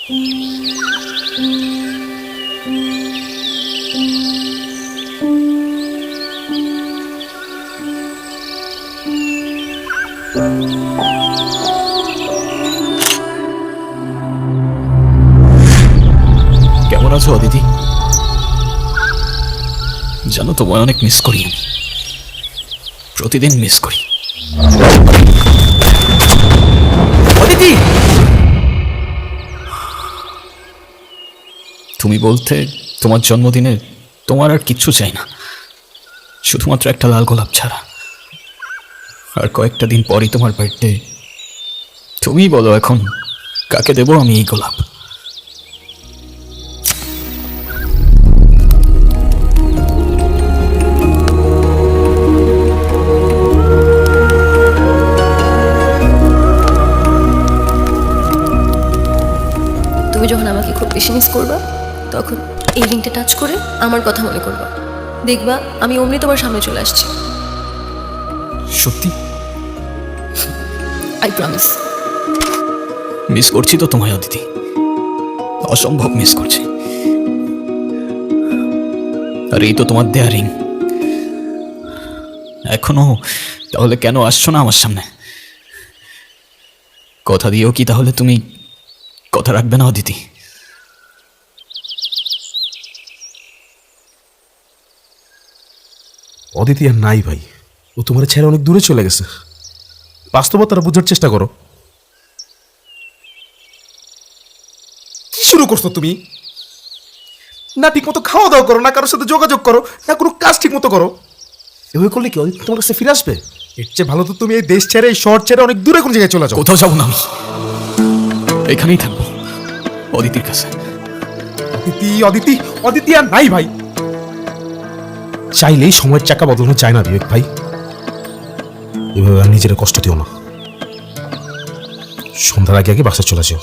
কেমন আছো অদিতি? জানো তোমায় অনেক মিস করি, প্রতিদিন মিস করি। অদিতি, তুমি বলতে তোমার জন্মদিনে তোমার আর কিচ্ছু চাই না, শুধুমাত্র একটা লাল গোলাপ ছাড়া। আর কয়েকটা দিন পরই তোমার বার্থডে। তুমিই বলো এখন কাকে দেবো আমি এই গোলাপ? তুমি যখন আমাকে খুব বেশি মিস করবা, তখন এই রিংটা টাচ করে আমার কথা মনে করবা। দেখবা আমি অমনি তোমার সামনে চলে আসছি। সত্যি? I promise. মিস করছি তো তোমায় অদিতি, অসম্ভব মিস করছি। আর এই তো তোমার দেয়া রিং। এখনো তাহলে কেন আসছো না আমার সামনে? কথা দিয়েও কি তাহলে তুমি কথা রাখবে না অদিতি? অদিতি আর নাই ভাই, ও তোমার ছেড়ে অনেক দূরে চলে গেছে। বাস্তবতাটা বোঝার চেষ্টা করো। কি শুরু করছো তুমি? না ঠিক মতো খাওয়া দাওয়া করো, না কারোর সাথে যোগাযোগ করো, না কোনো কাজ ঠিক মতো করো। এভাবে করলে কি অদিতি তোমার কাছে ফিরে আসবে? এর চেয়ে ভালো তো তুমি এই দেশ ছেড়ে, এই শহর ছেড়ে অনেক দূরে কোনো জায়গায় চলে যাও। কোথাও যাবো না আমি, এখানেই থাকবো অদিতির কাছে। অদিতি অদিতি অদিতি আর নাই ভাই। চাইলেই সময়ের চাকা বদলানো চায় না বিবেক ভাই। এভাবে আর নিজের কষ্ট দিও না। সন্ধ্যার আগে আগে বাসায় চলে যাও।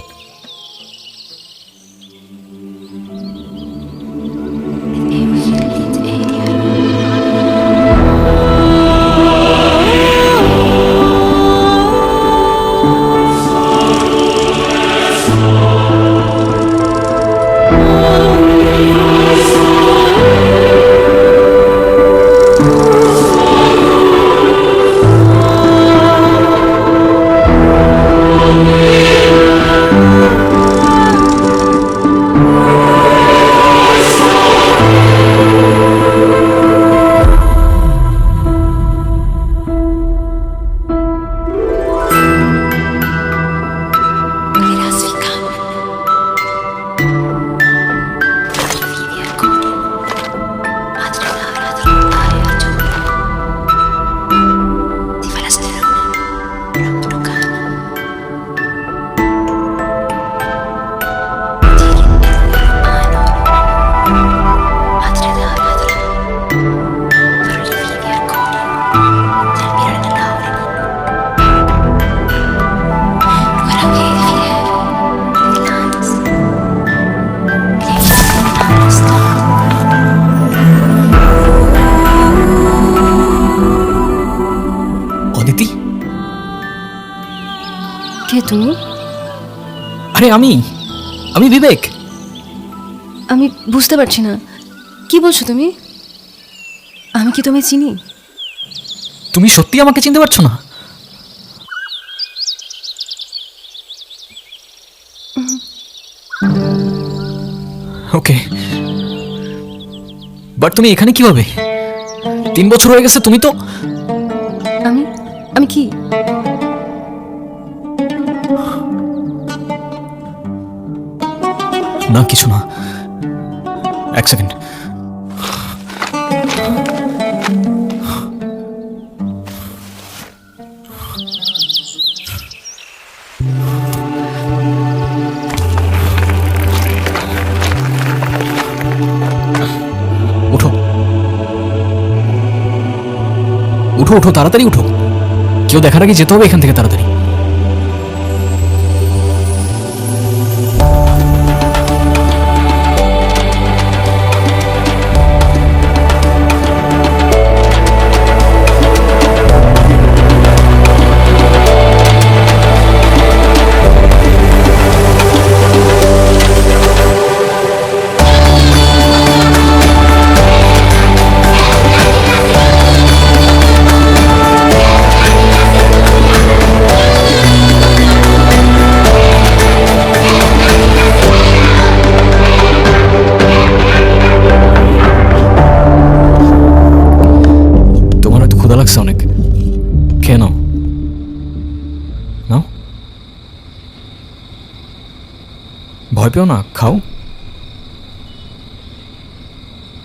অদিতি, কে তুমি? আরে আমি বিবেক। আমি বুঝতে পারছি না, কি বলছো তুমি? আমি কি তুমি চিনি? তুমি সত্যি আমাকে চিনতে পারছো না? ওকে, বাট তুমি এখানে কিভাবে? 3 বছর হয়ে গেছে, তুমি তো। আমি কি? না কিছু না, এক সেকেন্ড। উঠো উঠো উঠো, তাড়াতাড়ি উঠো, কেউ দেখার আগে যেতে হবে এখান থেকে তাড়াতাড়ি। ভয় পেও না, খাও।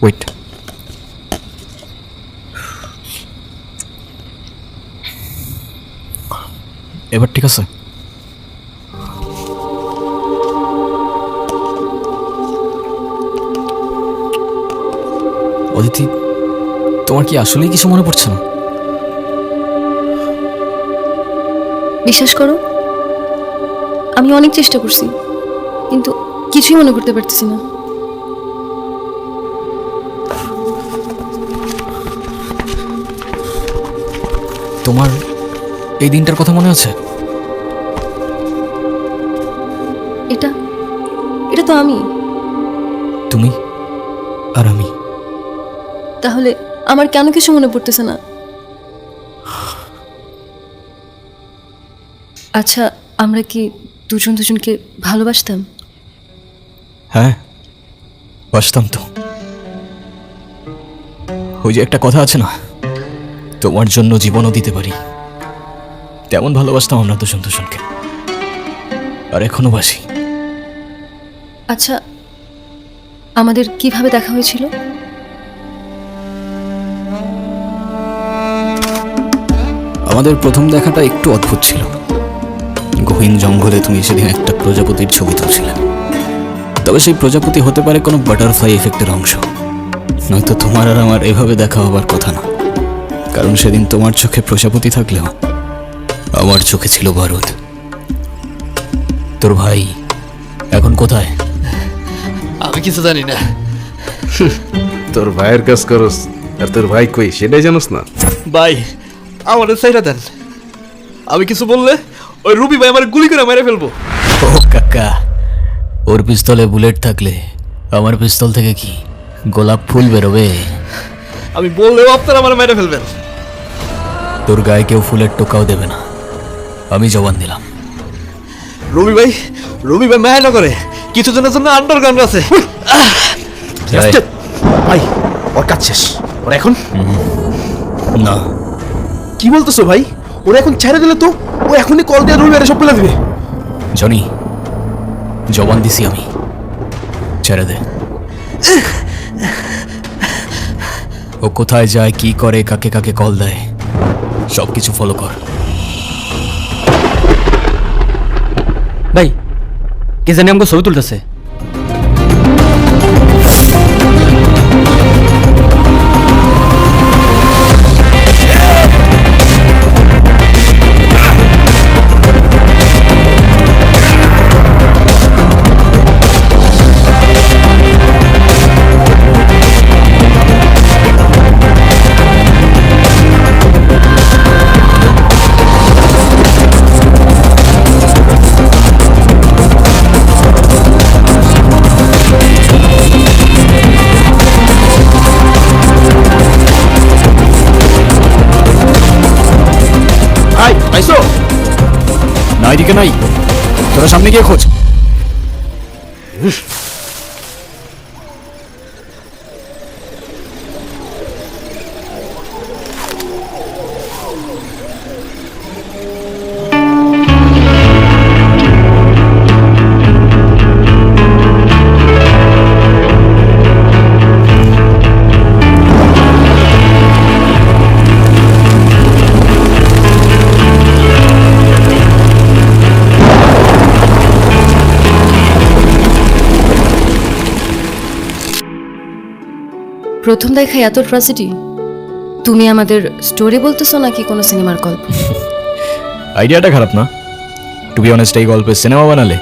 ওয়েট, এবার ঠিক আছে? অদিতি, তোমার কি আসলেই কিছু মনে পড়ছে না? বিশ্বাস করো, আমি অনেক চেষ্টা করছি, কিন্তু কিছুই মনে করতে পারতেছি না। তোমার এই দিনটার কথা মনে আছে? এটা এটা তো আমি। তুমি আর আমি। তাহলে আমার কেন কিছু মনে পড়তেছে না? আচ্ছা, আমরা কি দুজন দুজনকে ভালোবাসতাম? হ্যাঁ, বাসতাম তো। ওই যে একটা কথা আছে না, তোমার জন্য জীবনও দিতে পারি, তেমন ভালোবাসতাম আমরা দুজন দুজনকে, আর এখনো বাসি। আচ্ছা, আমাদের কিভাবে দেখা হয়েছিল? আমাদের প্রথম দেখাটা একটু অদ্ভুত ছিল। গহীন জঙ্গলে তুমি সেদিন একটা প্রজাপতির ছবি তুলছিলে। তবে সেই প্রজাপতি হতে পারে কোনো বাটারফ্লাই এফেক্টের অংশ, নয়তো তোমার আর আমার এভাবে দেখা হবার কথা না। কারণ সেদিন তোমার চোখে প্রজাপতি থাকলেও আমার চোখে ছিল বারুদ। তোর ভাই এখন কোথায়? আমি কিছু জানি না। তোর ভাইয়ের কাজ করস আর তোর ভাই কই সেটাই জানোস না? ভাই, আমাদের সাইডা দেন। আমি কিছু বললে ওই রুবি ভাই আমার গুলি করে মেরে ফেলবো। ও কাকা, ওর পিস্তলে বুলেট থাকলে আমার পিস্তল থেকে কি গোলাপ ফুল বেরোবে? আমি বললেও আপনারা আমার মেরে ফেলবেন। তোর গায়ে কেউ ফুলের টোকাও দেবে না, আমি জবান দিলাম। রবি ভাই মায়া না করে কিছু জনের জন্য আন্ডারগ্রাউন্ড আছে। যাই। ভাই, ওর কাজ শেষ। ওর এখন না, কি বলতেছো ভাই? ওরা এখন ছেড়ে দিলে তো ও এখনই কল দিয়ে রবি সব পেলে দিবে। জনি, জবান দিছি আমি, ছেড়ে দে। ও কোথায় যায়, কি করে, কাকে কাকে কল দেয়, সব কিছু ফলো কর। ভাই, কে জানি আমাকে ছবি তুলতেছে। আইসো না, এদিকে নাই, তোরা সামনে গিয়ে খোঁজ। প্রথম দেখায় এত ট্র্যাজেডি? তুমি আমাদের স্টোরি বলতেছো নাকি কোনো সিনেমার গল্প? আইডিয়াটা খারাপ না। টু বি অনেস্ট, এই গল্পের সিনেমা বানালে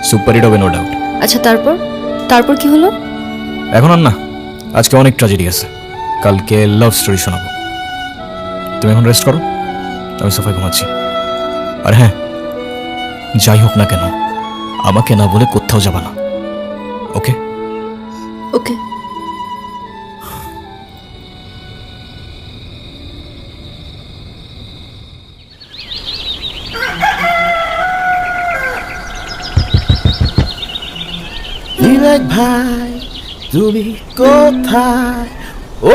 সুপার হিট হবে, নো ডাউট। আচ্ছা, তারপর কি হলো? এখন আর না, আজকে অনেক ট্র্যাজেডি আছে, কালকে লাভ স্টোরি শোনাবো। তুমি এখন রেস্ট করো, আমি সোফায় ঘুমাচ্ছি। আর হ্যাঁ, যাই হোক না কেন আমাকে না বলে কোথাও যাবা না, ওকে? ওকে। বিবেক ভাই, তুমি কোথায়?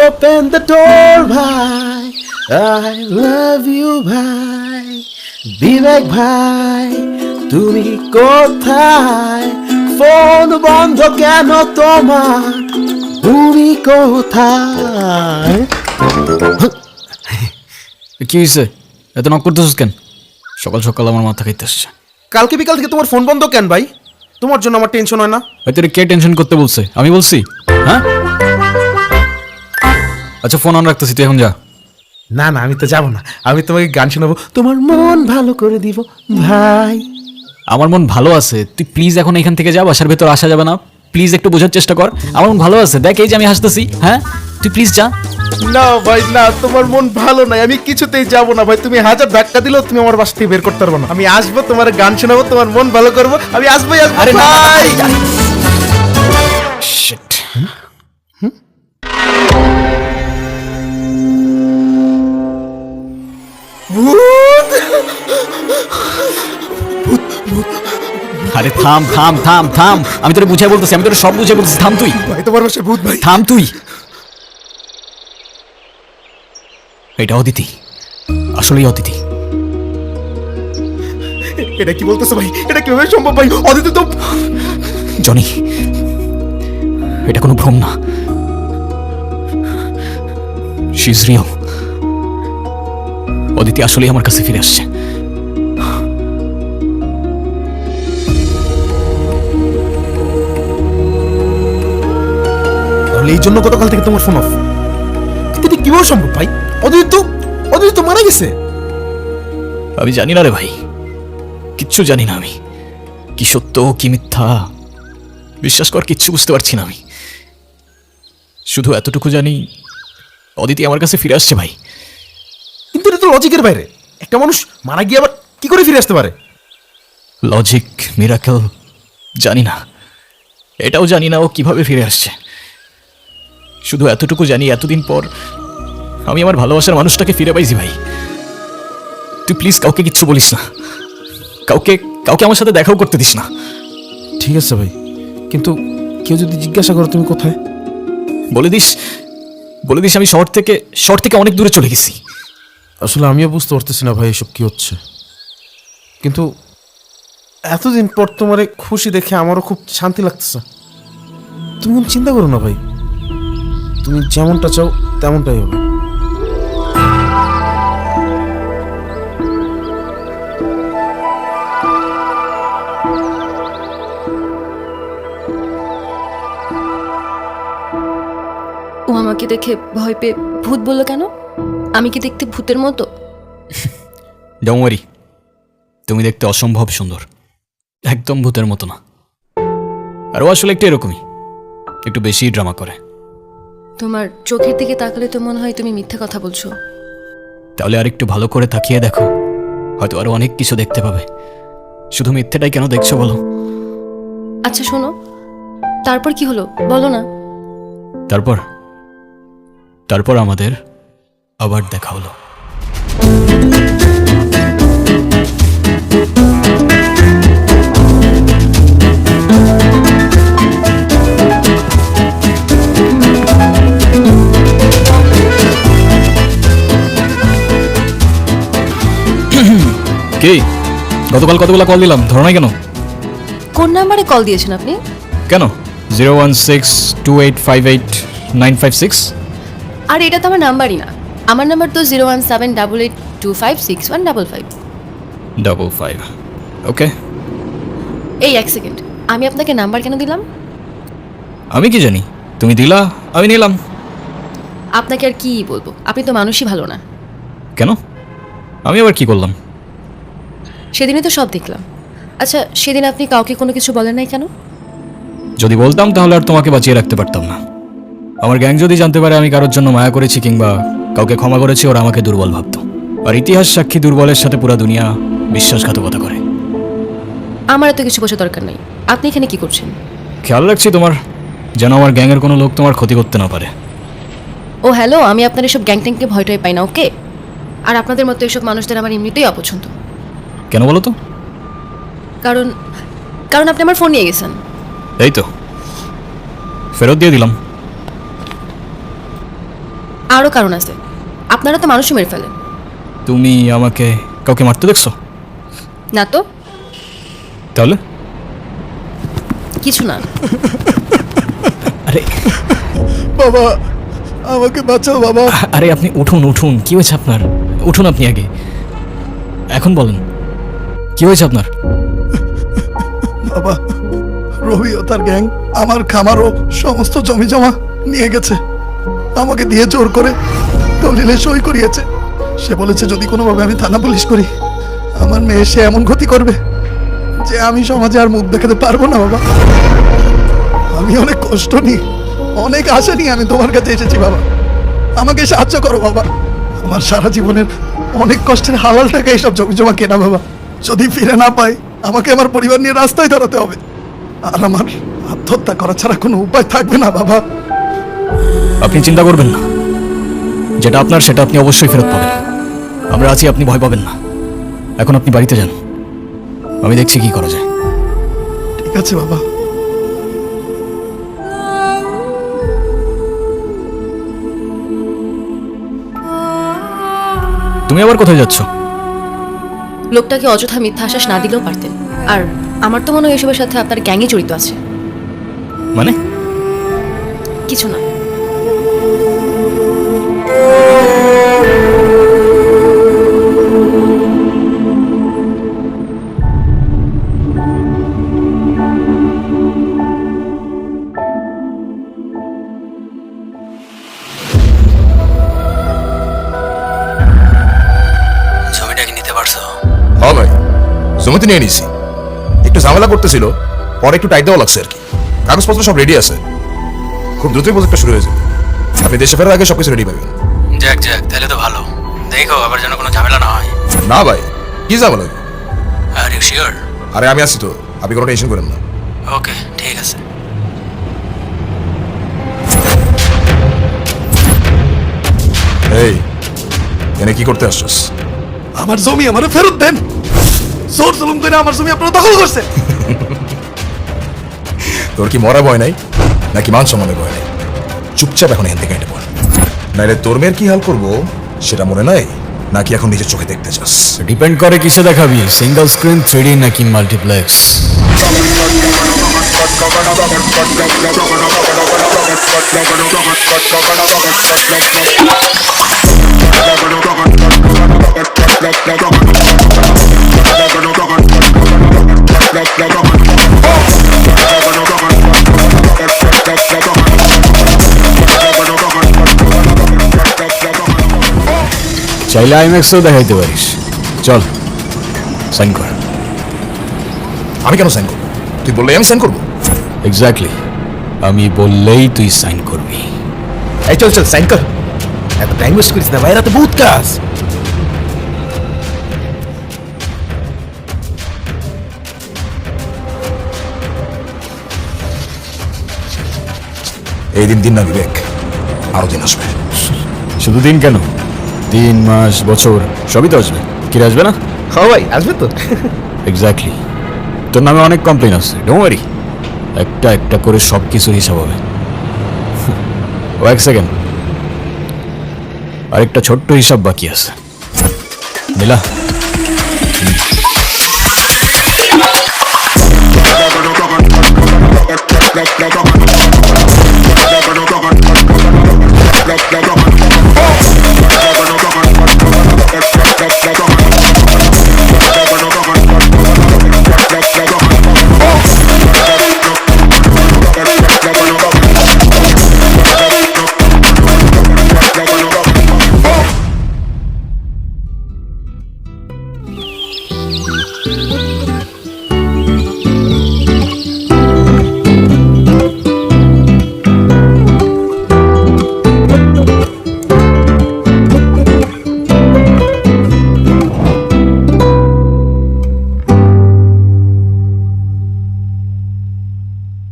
ওপেন দ্য ডোর ভাই, আই লাভ ইউ ভাই। বিবেক ভাই, তুমি কোথায়? ফোন বন্ধ কেন তোমার, তুমি কোথায়? কি হয়েছে? এত নক করতেছিস কেন? সকাল সকাল আমার মাথা খাইতে আসছে। কালকে বিকাল থেকে তোমার ফোন বন্ধ কেন ভাই? তোমার জন্য আমার টেনশন হয় না? ভাই তোর কে টেনশন করতে বলছে? আমি বলছি? হ্যাঁ, আচ্ছা ফোন অন রাখতেছি, তুই এখন যা। না না, আমি তো যাবো না, আমি তোমাকে গান শোনাবো, তোমার মন ভালো করে দিব ভাই। আমার মন ভালো আছে, তুই প্লিজ এখন এখান থেকে যা, বাসার ভেতর আসা যাবে না। প্লিজ একটু বোঝার চেষ্টা কর, আমার মন ভালো আছে, দেখ এই যে আমি হাসতেছি। হ্যাঁ, তুই প্লিজ যা। না ভাই না, তোমার মন ভালো নাই, আমি কিছুতেই যাবো না ভাই। তুমি হাজার ধাক্কা দিলেও তুমি আমার বাসা থেকে বের করতে পারবো না। আমি আসবো, তোমার গান শোনাবো, তোমার মন ভালো করবো, আমি আসবোই আসবো। আরে না, না, না, ভাই Shit. আরে থাম থাম থাম থাম, আমি তোরে বুঝাই বলতেছি, আমি তোরে সব বুঝাই বলতেছি, থাম তুই, ভাই, তোমার বাসায় ভূত ভাই। থাম তুই। এটা অদিতি, আসলেই অদিতি। এটা কি বলতেছো ভাই? এটা কিভাবে সম্ভব ভাই? অদিতি তো জনি, এটা কোনো ভ্রম না, শি ইজ রিয়েল। অদিতি আসলেই আমার কাছে ফিরে আসছে। তাহলে এই জন্য গতকাল থেকে তোমার ফোন অফ? কিন্তু এটা কিভাবে সম্ভব ভাই? অদিতি তো মারা গেছে। আমি জানি না রে ভাই, কিচ্ছু জানি না আমি। কি সত্য কি মিথ্যা বিশ্বাস কর, কিচ্ছু বুঝতে পারছি না আমি। শুধু এতটুকু জানি অদিতি আমার কাছে ফিরে আসছে ভাই। কিন্তু এটা তো লজিকের বাইরে। একটা মানুষ মারা গিয়ে আবার কি করে ফিরে আসতে পারে? লজিক, মিরাকেল, জানি না, এটাও জানি না ও কিভাবে ফিরে আসছে। শুধু এতটুকু জানি এতদিন পর আমি আমার ভালোবাসার মানুষটাকে ফিরে পাইছি ভাই। তুই প্লিজ কাউকে কিচ্ছু বলিস না, কাউকে কাউকে আমার সাথে দেখাও করতে দিস না। ঠিক আছে ভাই, কিন্তু কেউ যদি জিজ্ঞাসা করে তুমি কোথায়? বলে দিস, বলে দিস আমি শহর থেকে অনেক দূরে চলে গেছি। আসলে আমিও বুঝতে পারতেছি না ভাই এসব কি হচ্ছে, কিন্তু এতদিন পর তোমার খুশি দেখে আমারও খুব শান্তি লাগতেছে। তুমি কোনো চিন্তা করো না ভাই, তুমি যেমনটা চাও তেমনটাই হবে। ও আমাকে দেখে ভয় পেয়ে ভূত বললো কেন? আমি কি দেখতে ভূতের মতো? ডোন্ট ওয়ারি, তুমি দেখতে অসম্ভব সুন্দর, একদম ভূতের মতো না। আর ও আসলে একটু এরকমই, একটু বেশি ড্রামা করে। তোমার চোখের দিকে তাকালে তো মনে হয় তুমি মিথ্যা কথা বলছো। তাহলে আর একটু ভালো করে তাকিয়ে দেখো, হয়তো আরো অনেক কিছু দেখতে পাবে। শুধু মিথ্যেটাই কেন দেখছো বলো? আচ্ছা শোনো, তারপর কি হলো বলো না। তারপর তারপর আমাদের আবার দেখা হলো। কি গতকাল কতগুলো কল দিলাম, ধরো নাই কেন? কোন নাম্বারে কল দিয়েছেন আপনি? কেন 01628589556? আর এটা তো আমার নাম্বারই না, আমার নাম্বার তো 01788256155। ওকে, এই এক সেকেন্ড, আমি আপনাকে নাম্বার কেন দিলাম? আমি কি জানি, তুমি দিলা আমি নিলাম। আপনাকে আর কি বলবো, আপনি তো মানুষই ভালো না। কেন? আমি আবার কি করলাম? সেদিনে তো সব দেখলাম। আচ্ছা সেদিন আপনি কাউকে কোনো কিছু বলেন নাই কেন? যদি বলতাম তাহলে আর তোমাকে বাঁচিয়ে রাখতে পারতাম না। আমার গ্যাং যদি জানতে পারে আমি কারোর জন্য মায়া করেছি কিংবা কাউকে ক্ষমা করেছি, ওরা আমাকে দুর্বল ভাবতো। আর ইতিহাস সাক্ষী দুর্বলের সাথে পুরো দুনিয়া বিশ্বাসঘাতকতা করে। আমার এত কিছু বোঝা দরকার নেই, আপনি এখানে কি করছেন? খেয়াল রাখছি তোমার, যেন আমার গ্যাংয়ের কোনো লোক তোমার ক্ষতি করতে না পারে। ও হ্যালো, আমি আপনার এসব গ্যাং ট্যাংকে ভয়টাই পাই না, ওকে? আর আপনাদের মতো এসব মানুষদের আমার এমনিতেই অপছন্দ। কেন বলো তো? কারণ কারণ আপনি আমার ফোন নিয়ে গেছেন। এই তো ফেরত দিয়ে দিলাম। আরও কারণ আছে, আপনারা তো মানুষই মেরে ফেলেন। তুমি আমাকে কাউকে মারতে দেখছো? না তো। তাহলে কিছু না। আরে বাবা আমাকে বাঁচাও বাবা। আরে আপনি উঠুন উঠুন, কি হয়েছে আপনার? উঠুন আপনি আগে, এখন বলেন কি হয়েছে আপনার? বাবা, রবি ও তার গ্যাং আমার খামারও সমস্ত জমি জমা নিয়ে গেছে। আমাকে দিয়ে জোর করে দলিলে সই করিয়েছে। সে বলেছে যদি কোনোভাবে আমি থানা পুলিশ করি, আমার মেয়ে সে এমন ক্ষতি করবে যে আমি সমাজে আর মুখ দেখাতে পারবো না। বাবা, আমি অনেক কষ্ট নিয়ে, অনেক আশা নিয়ে আমি তোমার কাছে এসেছি। বাবা, আমাকে সাহায্য করো বাবা। আমার সারা জীবনের অনেক কষ্টের হালাল টাকা এইসব জমি জমা কেনা। বাবা, যদি ফিরে না পাই, আমাকে আমার পরিবার নিয়ে রাস্তায় দাঁড়াতে হবে, আর আমার আত্মহত্যা করা ছাড়া কোনো উপায় থাকবে না। বাবা, আপনি চিন্তা করবেন না, যেটা আপনার সেটা আপনি অবশ্যই ফেরত পাবেন। আমরা আছি, আপনি ভয় পাবেন না। এখন আপনি বাড়িতে যান, আমি দেখছি কি করা যায়। ঠিক আছে বাবা। তুমি আবার কোথায় যাচ্ছ? লোকটাকে অযথা মিথ্যা আশ্বাস না দিলেও পারতেন। আর আমার তো মনে হয় এসবের সাথে আপনার গ্যাংয়ে জড়িত আছে। মানে? কিছু না। জমিটা কি নিতে পারছো? হ্যাঁ ভাই, জমিতে নিয়ে নিছি। একটু ঝামেলা করতেছিল, পরে একটু টাইট দেওয়া লাগছে আর কি। কাগজপত্র সব রেডি আছে, খুব দ্রুতই প্রজেক্টটা শুরু হয়ে যাবে। আপনি দেশে ফেরার আগে সবকিছু রেডি পাবেন। যাক যাক, তাহলে তো ভালো। দেখো আবার যেন কোনো ঝামেলা না হয়। না ভাই, কি ঝামেলা? Are you sure? আরে আমি আছি তো, আপনি কোনো টেনশন করেন না। ওকে, ঠিক আছে। এই, এনে কি করতে আসছস? আমার জমি আমারে ফেরত দেন। জোর জুলুম করে আমার জমি আপনারা দখল করছে। তোর কি মরা ভয় নাই, নাকি মান সম্মানের ভয় নাই? চুপচাপ এখন এখান থেকে হেঁটে পড়, নাইলে তোর মেয়ের কি হাল করবো সেটা মনে নাই, নাকি এখন নিজের চোখে দেখতে চাস? ডিপেন্ড করে কিসে দেখাবি, সিঙ্গেল স্ক্রিন, 3D নাকি মাল্টিপ্লেক্স। চাইলে আইম্যাক্সও দেখাইতে পারিস। চল সাইন কর। আমি কেন সাইন করবো? তুই বললেই আমি সাইন করবো? এক্স্যাক্টলি, আমি বললেই তুই সাইন করবি। এই চল চল সাইন কর। এত টাইম ওয়েস্ট করিস না ভাই, এরা তো বহুত কাজ। এই দিন দিন না বিবেক, আরো দিন আসবে। শুধু দিন কেন, 3 মাস, বছর সবই তো আসবে। কি আসবে না? হ্যাঁ ভাই, আসবে তো। এক্স্যাক্টলি, তোর নামে অনেক কমপ্লেন আছে, ডোন্ট ওয়ারি। একটা একটা করে সব কিছুর হিসাব হবে। ও এক সেকেন্ড, আরেকটা ছোট্ট হিসাব বাকি আছে। নীলা,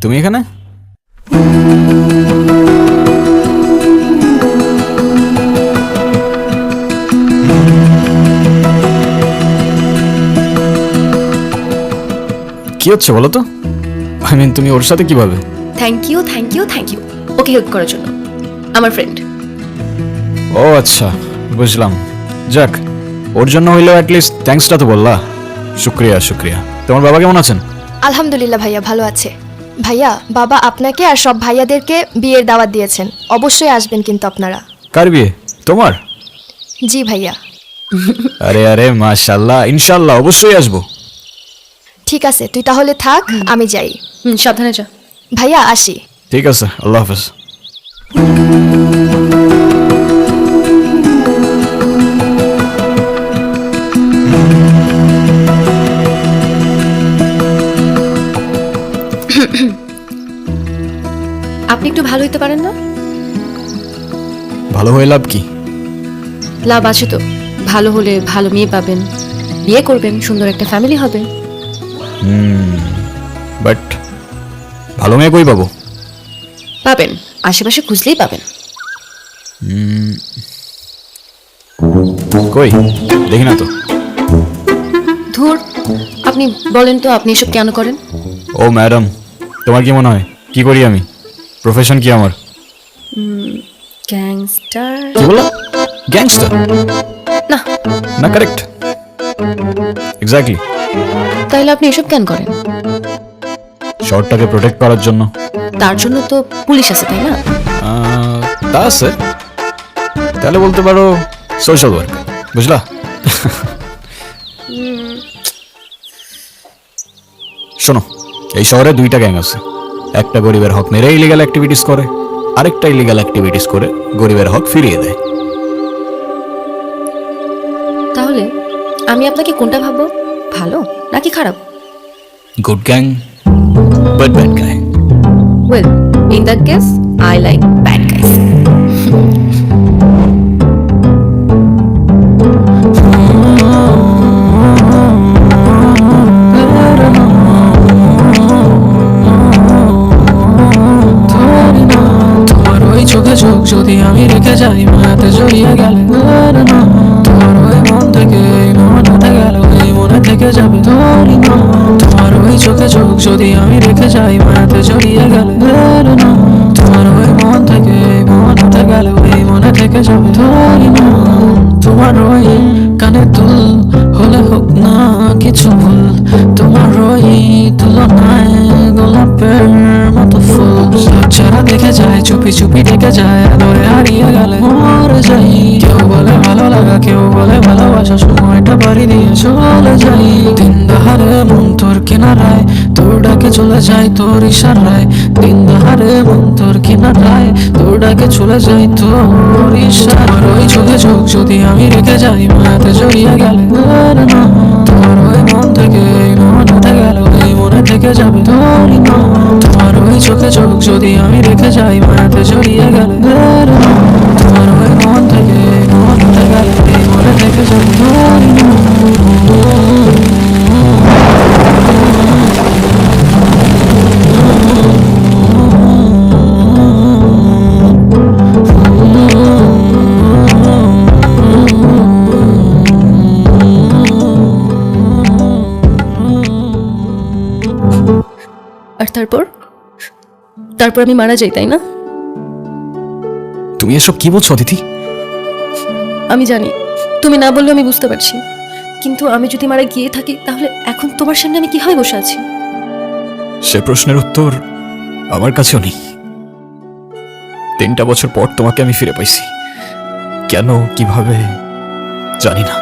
তুমি এখানে? কি হচ্ছে বলো তো? আই মিন, তুমি ওর সাথে কিভাবে? Thank you, thank you, thank you ওকে হেল্প করার জন্য। আমার ফ্রেন্ড। ও আচ্ছা, বুঝলাম। যাক, ওর জন্য হইলেও অ্যাটলিস্ট থ্যাঙ্কসটা তো বললা। শুক্রিয়া শুক্রিয়া। তোমার বাবা কেমন আছেন? আলহামদুলিল্লাহ ভাইয়া, ভালো আছে। ভাইয়া, বাবা আপনাকে আর সব ভাইয়াদেরকে বিয়ের দাওয়াত দিয়েছেন, অবশ্যই আসবেন কিন্তু আপনারা। কার বিয়ে? তোমার? জি ভাইয়া। আরে আরে মাশাআল্লাহ, ইনশাআল্লাহ অবশ্যই আসবো। ঠিক আছে, তুই তাহলে থাক, আমি যাই। সাবধানে যা। ভাইয়া আসি। ঠিক আছে, আল্লাহ হাফেজ। আপনি একটু ভালো হইতে পারেন না? ভালো হয়ে লাভ কি? লাভ আছে তো। ভালো হলে ভালো মেয়ে পাবেন, বিয়ে করবেন, সুন্দর একটা ফ্যামিলি হবে। বাট ভালো মেয়ে কই পাবো? পাবেন, আশেপাশে খুঁজলেই পাবেন। কই দেখি না তো। ধুর, আপনি বলেন তো আপনি এসব কেন করেন? ও ম্যাডাম, তোমার কি মনে হয় কি করি আমি? প্রফেশন কি আমার? গ্যাংস্টার? কি বলো? গ্যাংস্টার? না। না, কারেক্ট, এক্স্যাক্টলি। তাইলে আপনি এসব কেন করেন? শহরটাকে প্রোটেক্ট করার জন্য। তার জন্য তো পুলিশ আছে, তাই না? তা আছে, তাহলে বলতে পারো সোশ্যাল ওয়ার্ক, বুঝলা? শোনো, এই শহরে দুইটা গ্যাং আছে। একটা গরিবের হক মেরে ইলিগাল অ্যাক্টিভিটিস করে, আরেকটা ইলিগাল অ্যাক্টিভিটিস করে গরিবের হক ফিরিয়ে দেয়। তাহলে আমি আপনাকে কোনটা ভাববো, ভালো নাকি খারাপ? Good gang but bad gang. Well, in that case, I like bad guys. তোমার ওই চোখে চোখ যদি আমি রেখে যাই, মায়াতে জড়িয়ে গেলে তোমার ওই মন থেকে এই মন উঠে গেল, এই মনে থেকে যাবে তোরই নাম। তোমার ওই চোখে চোখ যদি আমি রেখে যাই, মায়াতে জড়িয়ে গেলে তোমার ওই মন থেকে এই মন উঠে গেল, এই মনে থেকে যাবে তোরই নাম। তোমার ওই কানে দুল হলে হোক না কিছু ভুল, তোমার ওই তুলনায় গোলাপের মতো ফুল ছাড়া দেখে যায়, চুপি চুপি ডেকে যায়, আদরে হারিয়ে গেলে মরে যাই। কেউ বলে ভালো লাগা, কেউ বলে ভালোবাসা, সময়টা বাড়ি দিয়ে চলে যাই। দিন দাহারে মন তোর কিনারায়, তোর ডাকে চলে যায় তোর ইশারায়। দিন দাহারে মন তোর কিনারায়, তোর ডাকে চলে যায় তোর ইশারায়। ওই চোখে চোখ যদি আমি রেখে যাই, মায়াতে জড়িয়ে গেলে তোমার ওই মন থেকে এই মন উঠে গেল, এই মনে থেকে যাবে তোরই নাম। তোমার ওই চোখে চোখ যদি আমি রেখে যাই, মায়াতে জড়িয়ে গেলে তোমার ওই মন থেকে এই মন উঠে গেল, এই মনে থেকে যাবে তোরই নাম। আর তারপর আমি মারা যাই, তাই না? তুমি এসব কি বলছো অদিতি? আমি জানি, তুমি না বললে আমি বুঝতে পারছি, কিন্তু আমি যদি মারা গিয়ে থাকি, তাহলে এখন তোমার সামনে আমি কিভাবে বসে আছি? সে প্রশ্নের উত্তর আমার কাছেও নেই। 3টা বছর পর তোমাকে আমি ফিরে পাইছি, কেন কিভাবে জানি না,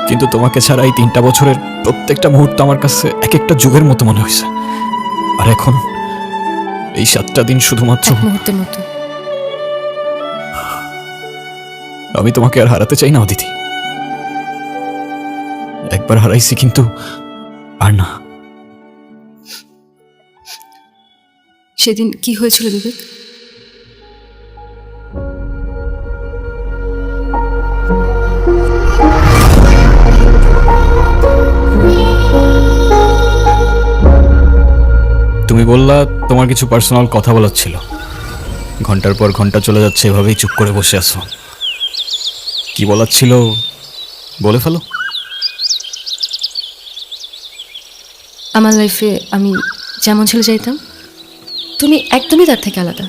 কিন্তু তোমাকে ছাড়া এই 3টা বছরের প্রত্যেকটা মুহূর্ত আমার কাছে এক একটা যুগের মতো মনে হয়েছে। আর এখন এই 7টা দিন শুধুমাত্র এক মুহূর্তের মতো। আমি তোমাকে আর হারাতে চাই না অদিতি। একবার হারাইছি, কিন্তু আর না। সেদিন কি হয়েছিল বিবেক? তুমি বললা তোমার কিছু পার্সোনাল কথা বলার ছিল। ঘন্টার পর ঘন্টা চলে যাচ্ছে, এভাবেই চুপ করে বসে আছো। কি বলার ছিল বলে ফেলো। আমার লাইফে আমি যেমন ছেলে চাইতাম, তুমি একদমই তার থেকে আলাদা।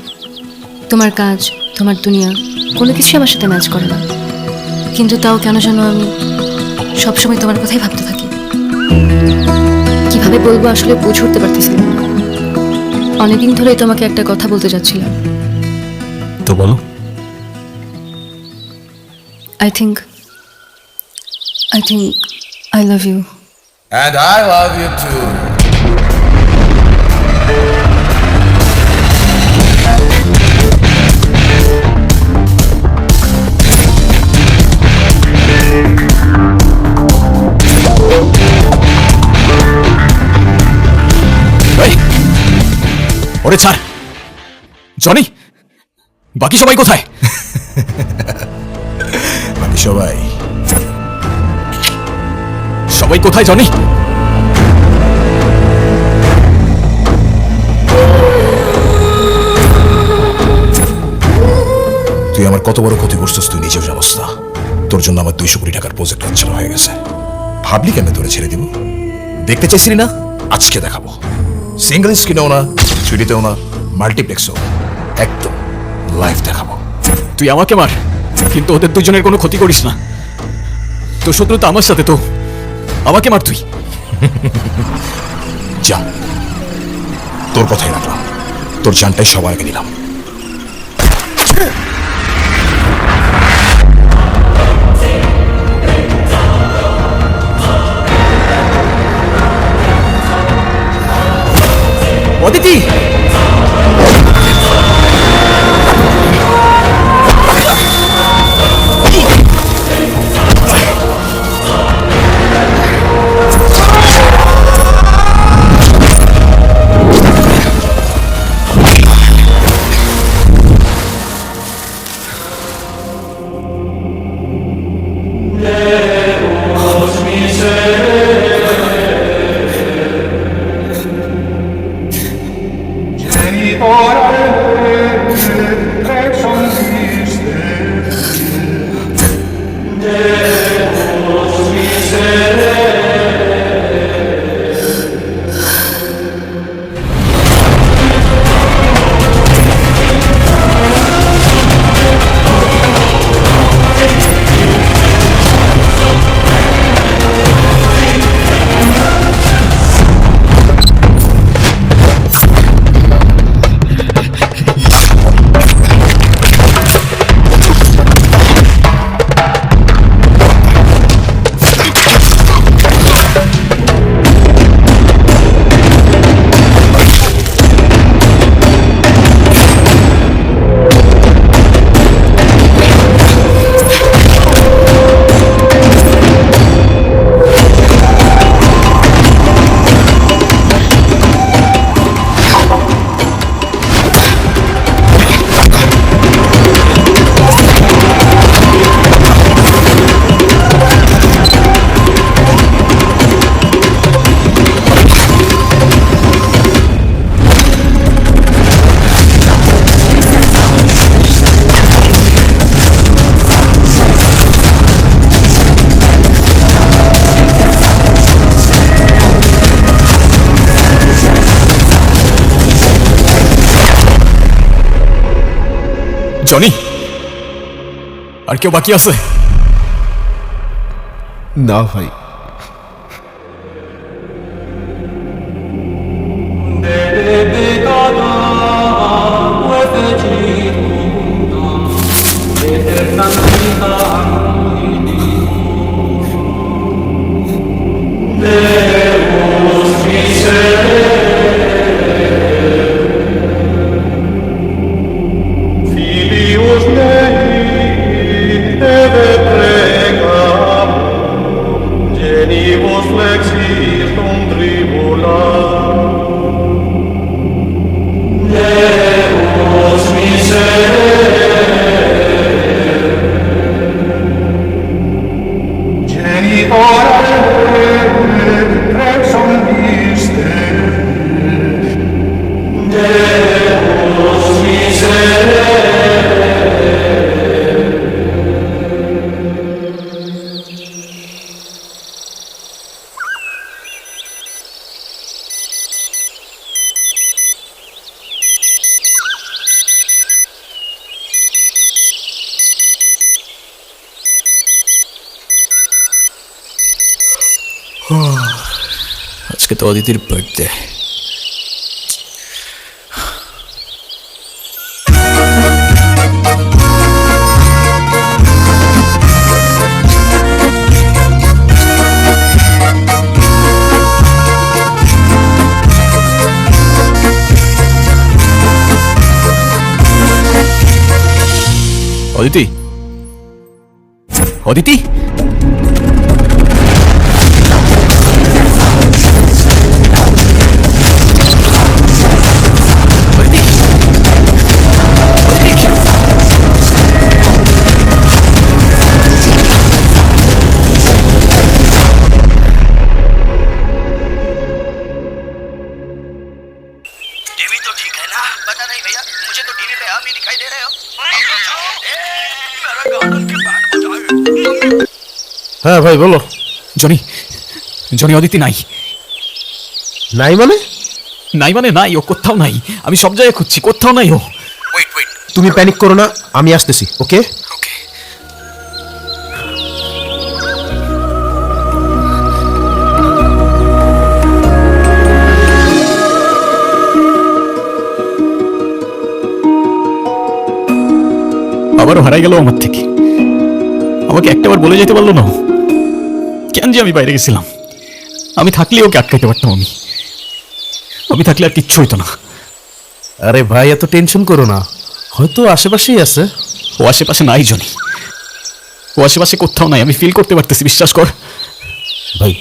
তোমার কাজ, তোমার দুনিয়া, কোনো কিছুই আমার সাথে ম্যাচ করে না, কিন্তু তাও কেন যেন আমি সবসময় তোমার কথাই ভাবতে থাকি। কিভাবে বলবো আসলে বুঝে উঠতে পারতেছিলাম না। অনেকদিন ধরে তোমাকে একটা কথা বলতে যাচ্ছিলাম। তো বলো। I think I love you. And I love you too. এই, ওরে ছাড়। জনি, বাকি সবাই কোথায়? বাকি সবাই সবাই কোথায় জনি? তুই আমার কত বড় ক্ষতি করছিস তুই নিজেও জানোস না। তোর জন্য আমার 200 কোটি টাকার প্রজেক্ট হাতছাড়া হয়ে গেছে। ভাবলি কেন তোরে ছেড়ে দিব? দেখতে চাইছিলি না? আজকে দেখাবো। সিঙ্গেল স্ক্রিনেও না, 3Dতেও না, মাল্টিপ্লেক্সও, একদম লাইভ দেখাবো। তুই আমাকে মার, কিন্তু ওদের দুজনের কোনো ক্ষতি করিস না। তোর শত্রুতা আমার সাথে, তো আমাকে মার তুই। যা, তোর কথাই রাখলাম। তোর জানটাই সবার আগে দিলাম। অদিতি, জনি, আর কেউ বাকি আছে? না ভাই, আজকে তো অদিতির বার্থডে। অদিতি, অদিতি, হ্যাঁ ভাই বলো। জনি, জনি অদিতি নাই। নাই মানে? নাই মানে নাই, ও কোথাও নাই। আমি সব জায়গায় খুঁজছি, কোথাও নাই ও। তুমি প্যানিক করো না, আমি আসতেছি। ওকে ওকে। আবারও হারাই গেল আমার থেকে। আমাকে একটাবার বলে যেতে পারলো না। কেন যে আমি বাইরে গেছিলাম? আমি থাকলে ওকে আটকাইতে পারতাম। আমি থাকলে আর কিচ্ছু হইতো না। আরে ভাই এত টেনশন করো না, হয়তো আশেপাশেই আছে। ও আশেপাশে নাই জনি, ও আশেপাশে কোথাও নাই। আমি ফিল করতে পারতেছি, বিশ্বাস কর। ভাই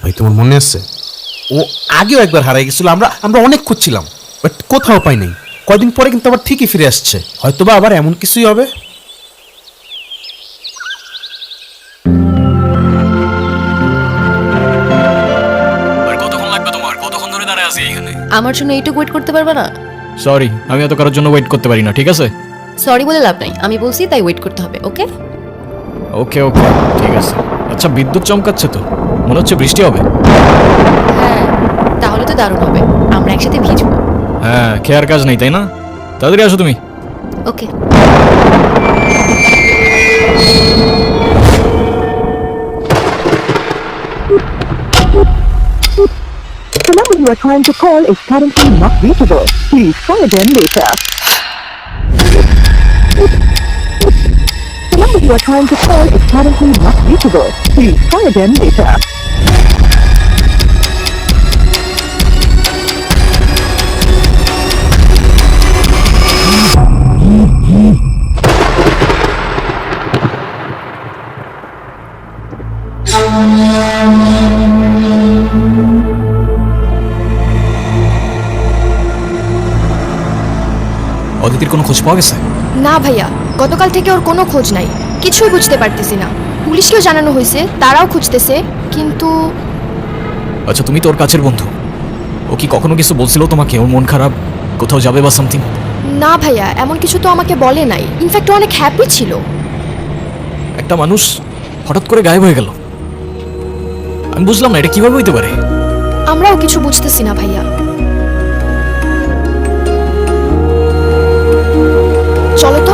ভাই তোমার মনে আছে ও আগেও একবার হারাই গেছিল? আমরা আমরা অনেক খুঁজছিলাম, বাট কোথাও পাই নাই। কয়দিন পরে কিন্তু আবার ঠিকই ফিরে আসছে। হয়তোবা আবার এমন কিছুই হবে। কতক্ষণ লাগবে তোমার? কতক্ষণ ধরে দাঁড়ায় আছি এখানে? আমার জন্য এইটুকু ওয়েট করতে পারবে না? সরি, আমি এত কারোর জন্য ওয়েট করতে পারি না, ঠিক আছে? সরি বলে লাভ নাই, আমি বলছি তাই ওয়েট করতে হবে। ওকে ওকে ওকে, ঠিক আছে। আচ্ছা, বিদ্যুৎ চমকাচ্ছে তো, মনে হচ্ছে বৃষ্টি হবে। হ্যাঁ, তাহলে তো দারুণ হবে, আমরা একসাথে ভিজবো। হ্যাঁ, খেয়ার কাজ নেই তাই না? তাড়াতাড়ি আসো তুমি। ওকে। The number you are trying to call is currently not reachable. Please try again later. The number you are trying to call is currently not reachable. Please try again later. অদিতির কোনো খোঁজ পাওয়া গেছে? না ভাইয়া, গতকাল থেকে ওর কোনো খোঁজ নাই। কিছুই বুঝতে পারতেছি না। পুলিশকেও জানানো হয়েছে, তারাও খুঁজতেছে, কিন্তু আচ্ছা, তুমি তো ওর কাছের বন্ধু, ও কি কখনো কিছু বলছিল তোমাকে? ওর মন খারাপ, কোথাও যাবে বা সামথিং? না ভাইয়া, এমন কিছু তো আমাকে বলে নাই। ইনফ্যাক্ট অনেক হ্যাপি ছিল। একটা মানুষ হঠাৎ করে গায়েব হয়ে গেল, আমি বুঝলাম না এটা কিভাবে হইতে পারে। আমরাও কিছু বুঝতেছি না ভাইয়া। চলো তো।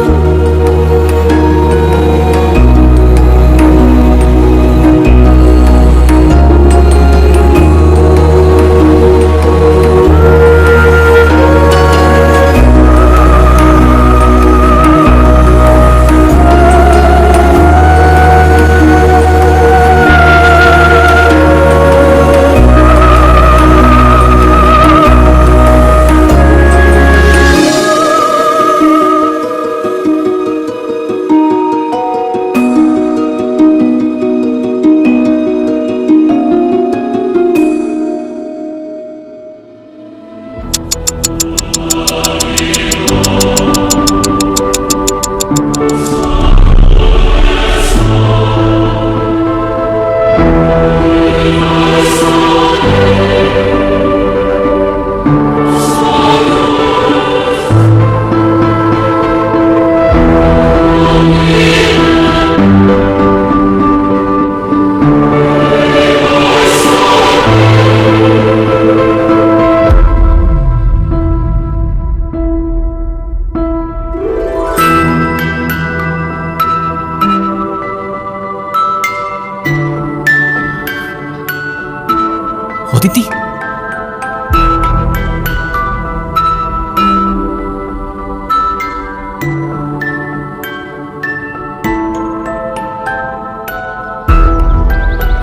অদিতি,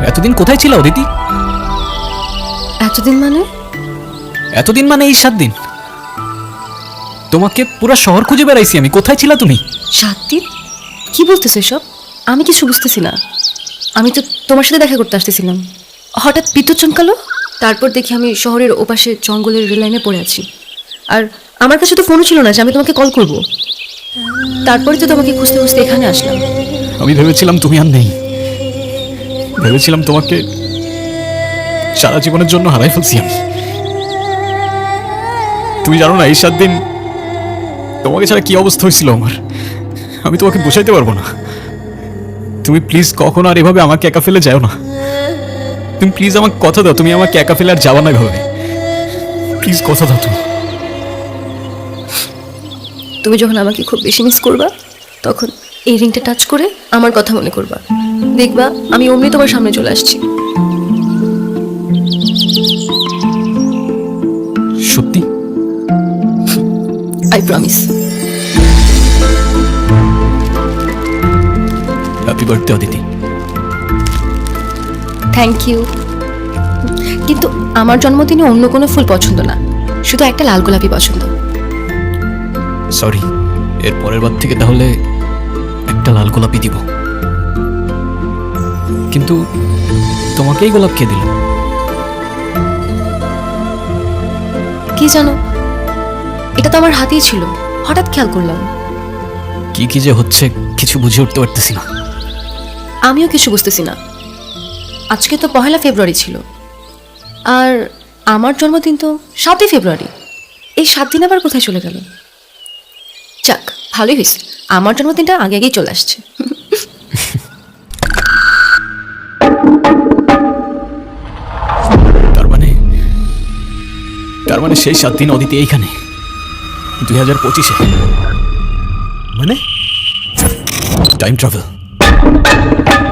এতদিন কোথায় ছিল অদিতি? এতদিন মানে? এতদিন মানে এই 7 দিন। তোমাকে পুরো শহর খুঁজে বেড়াইছি আমি, কোথায় ছিলা তুমি? 7 দিন? কি বলতেছো এসব? আমি কিছু বুঝতেছি না। আমি তো তোমার সাথে দেখা করতে আসতেছিলাম, হঠাৎ বিদ্যুৎ চমকালো। তারপর দেখি আমি শহরের ওপাশে জঙ্গলের রেল লাইনে পড়ে আছি, আর আমার কাছে তো ফোনও ছিল না যে আমি তোমাকে কল করব। তারপরে তো তোমাকে খুঁজতে খুঁজতে এখানে আসলাম। আমি ভেবেছিলাম তুমি আর নেই, ভেবেছিলাম তোমাকে সারা জীবনের জন্য হারাই ফেলছি আমি। তুমি জানো না এই 7 দিন তোমাকে ছাড়া কি অবস্থা হয়েছিল আমার, আমি তোমাকে বোঝাইতে পারবো না। তুমি প্লিজ কখনো আর এভাবে আমাকে একা ফেলে যাও না। তুমি প্লিজ আমাকে কথা দাও, তুমি আমাকে একা ফেলে আর যাবা না এভাবে। প্লিজ কথা দাও তুমি। তুমি যখন আমাকে খুব বেশি মিস করবা, তখন এই রিংটা টাচ করে আমার কথা মনে করবা, দেখবা আমি অমনি তোমার সামনে চলে আসছি। সত্যি? I promise. Happy birthday Aditi. Thank you. কিন্তু আমার জন্মদিনে অন্য কোনো ফুল পছন্দ না, শুধু একটা লাল গোলাপি পছন্দ। সরি, এর পরের বার থেকে তাহলে একটা লাল গোলাপি দিব। কিন্তু তোমাকেই গোলাপ কে দিল? কি জানো, এটা তো আমার হাতেই ছিল, হঠাৎ খেয়াল করলাম। কি কি যে হচ্ছে কিছু বুঝে উঠতে পারতেছি না। আমিও কিছু বুঝতেছি না। আজকে তো 1 ফেব্রুয়ারি ছিল, আর আমার জন্মদিন তো 7 ফেব্রুয়ারি। এই 7 দিন আবার কোথায় চলে গেল? যাক, ভালোই হয়েছে, আমার জন্মদিনটা আগে আগেই চলে আসছে। তার মানে সেই 7 দিন অদিতি এইখানে 2025-এ। মানে টাইম ট্রাভেল।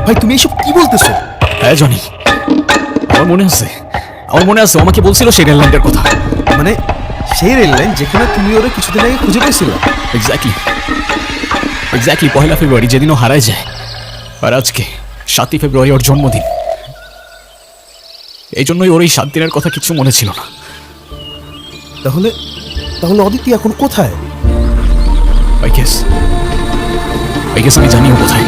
ভাই তুমি এসব কি বলতেছো? হ্যাঁ জনি, আমার মনে আছে, ও আমাকে বলছিল সেই রেল লাইনটার কথা। মানে সেই রেল লাইন যেখানে তুমি ওরা কিছুদিন আগে খুঁজে পেয়েছিলে? এক্স্যাক্টলি 1 ফেব্রুয়ারি, যেদিন ও হারায় যায়। আর আজকে 7 ফেব্রুয়ারি ওর জন্মদিন। এই জন্যই ওর এই 7 দিনের কথা কিছু মনে ছিল না। তাহলে তাহলে অদিতি এখন কোথায়? আই গেস আমি জানিও কোথায়।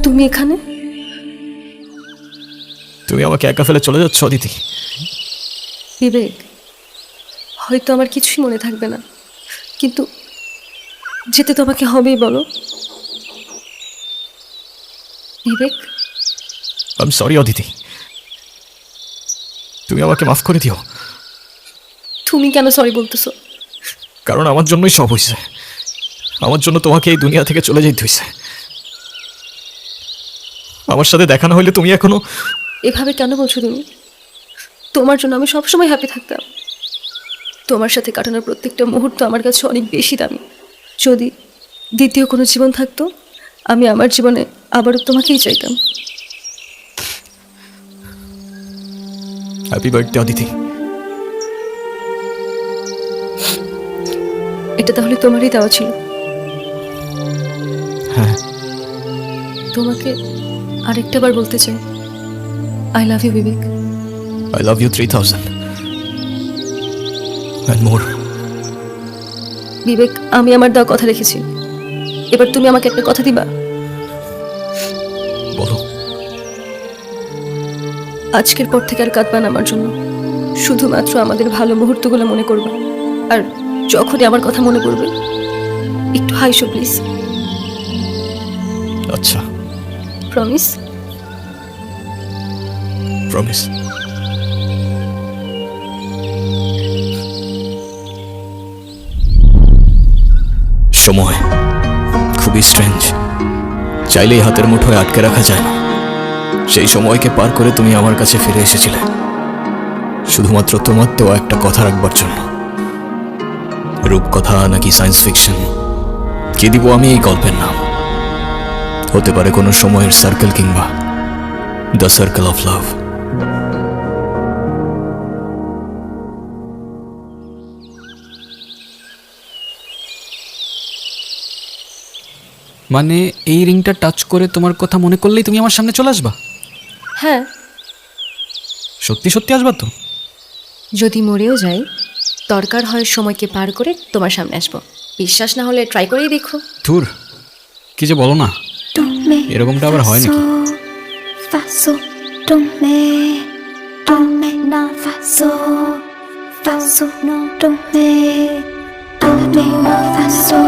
তুমি এখানে? তুমি আমাকে একা ফেলে চলে যাচ্ছ অদিতি? বিবেক, হয়তো আমার কিছুই মনে থাকবে না, কিন্তু যেতে তো আমাকে হবেই, বলো বিবেক। আই সরি অদিতি, তুমি আমাকে মাফ করে দিও। তুমি কেন সরি বলতেছো? কারণ আমার জন্যই সব হয়েছে, আমার জন্য তোমাকে এই দুনিয়া থেকে চলে যেতে হয়েছে। আমার সাথে দেখা না হলে তুমি এখনো। এভাবে কেন বলছো তুমি? তোমার জন্য আমি সবসময় হ্যাপি থাকতাম। তোমার সাথে কাটানোর প্রত্যেকটা মুহূর্ত আমার কাছে অনেক বেশি দামি। যদি দ্বিতীয় কোনো জীবন থাকতো, আমি আমার জীবনে আবারও তোমাকেই চাইতাম। Happy birthday Aditi. এটা তাহলে তোমারই দেওয়া ছিল? হ্যাঁ। তোমাকে আরেকটা বার বলতে চাই, I love you Vivek. I love you 3000 and more. Vivek, আমি আমার দেওয়া কথা রেখেছি, এবার তুমি আমাকে একটা কথা দিবা? বলো। আজকের পর থেকে আর কাঁদবা না আমার জন্য, শুধুমাত্র আমাদের ভালো মুহূর্তগুলো মনে করবা। আর যখনই আমার কথা মনে পড়বে একটু হাইসো প্লিজ। আচ্ছা, প্রমিস? প্রমিস। সময় খুবই স্ট্রেঞ্জ, চাইলেই হাতের মুঠোয় আটকে রাখা যায় না। সেই সময়কে পার করে তুমি আমার কাছে ফিরে এসেছিলে শুধুমাত্র তোমার দেওয়া একটা কথা রাখবার জন্য। রূপকথা নাকি সায়েন্স ফিকশন, কি দিব আমি এই গল্পের নাম? হতে পারে কোনো সময়ের সার্কেল কিংবা দ্য সার্কেল অফ লাভ। মানে এই রিংটা টাচ করে তোমার কথা মনে করলেই তুমি আমার সামনে চলে আসবা? হ্যাঁ, সত্যি সত্যি আসবা তো? যদি মরেও যাই, দরকার হয় সময়কে পার করে তোমার সামনে আসবো। বিশ্বাস না হলে ট্রাই করেই দেখো। ধুর, কি যে বলো না, এরকমটা আবার হয় নাকি? ফা সো ডো মে না ফা সো নো ডো মে না ফা সো